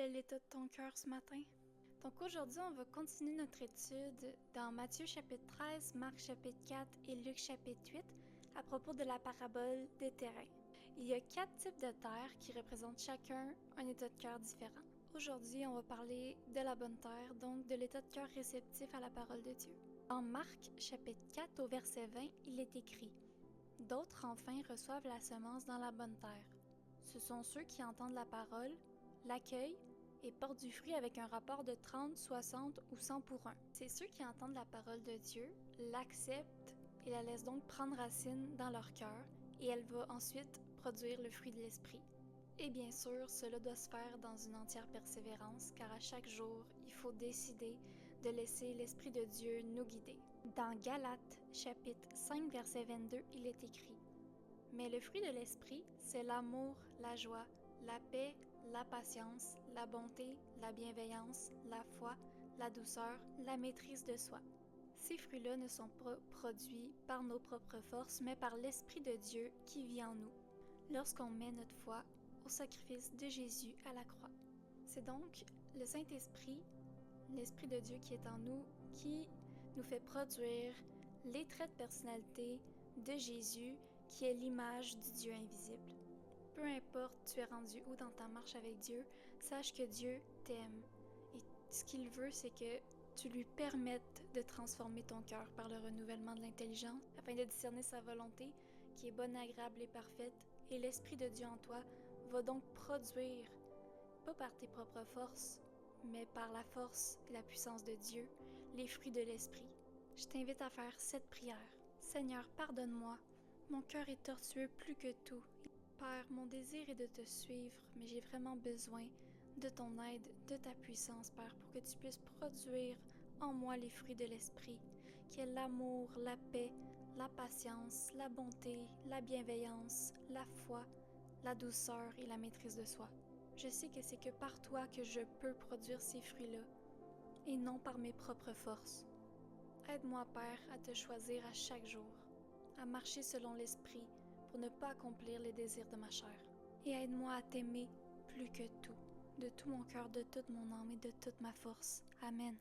est l'état de ton cœur ce matin? Donc aujourd'hui, on va continuer notre étude dans Matthieu chapitre 13, Marc chapitre 4 et Luc chapitre 8 à propos de la parabole des terrains. Il y a 4 types de terres qui représentent chacun un état de cœur différent. Aujourd'hui, on va parler de la bonne terre, donc de l'état de cœur réceptif à la parole de Dieu. En Marc chapitre 4 au verset 20, il est écrit « D'autres enfin reçoivent la semence dans la bonne terre. Ce sont ceux qui entendent la parole, l'accueillent et portent du fruit avec un rapport de 30, 60 ou 100 pour 1. C'est ceux qui entendent la parole de Dieu, l'acceptent et la laissent donc prendre racine dans leur cœur et elle va ensuite produire le fruit de l'esprit. Et bien sûr, cela doit se faire dans une entière persévérance car à chaque jour, il faut décider de laisser l'Esprit de Dieu nous guider. Dans Galates chapitre 5 verset 22, il est écrit « Mais le fruit de l'Esprit, c'est l'amour, la joie, la paix, la patience, la bonté, la bienveillance, la foi, la douceur, la maîtrise de soi. » Ces fruits-là ne sont pas produits par nos propres forces, mais par l'Esprit de Dieu qui vit en nous, lorsqu'on met notre foi au sacrifice de Jésus à la croix. C'est donc le Saint-Esprit, l'Esprit de Dieu qui est en nous, qui nous fait produire les traits de personnalité de Jésus, qui est l'image du Dieu invisible. Peu importe tu es rendu où dans ta marche avec Dieu, sache que Dieu t'aime. Et ce qu'il veut, c'est que tu lui permettes de transformer ton cœur par le renouvellement de l'intelligence, afin de discerner sa volonté, qui est bonne, agréable et parfaite. Et l'Esprit de Dieu en toi va donc produire, pas par tes propres forces, mais par la force et la puissance de Dieu, les fruits de l'Esprit. Je t'invite à faire cette prière. Seigneur, pardonne-moi. Mon cœur est tortueux plus que tout. Père, mon désir est de te suivre, mais j'ai vraiment besoin de ton aide, de ta puissance, Père, pour que tu puisses produire en moi les fruits de l'Esprit, qui est l'amour, la paix, la patience, la bonté, la bienveillance, la foi, la douceur et la maîtrise de soi. Je sais que c'est que par toi que je peux produire ces fruits-là, et non par mes propres forces. Aide-moi, Père, à te choisir à chaque jour, à marcher selon l'Esprit, pour ne pas accomplir les désirs de ma chair. Et aide-moi à t'aimer plus que tout, de tout mon cœur, de toute mon âme et de toute ma force. Amen.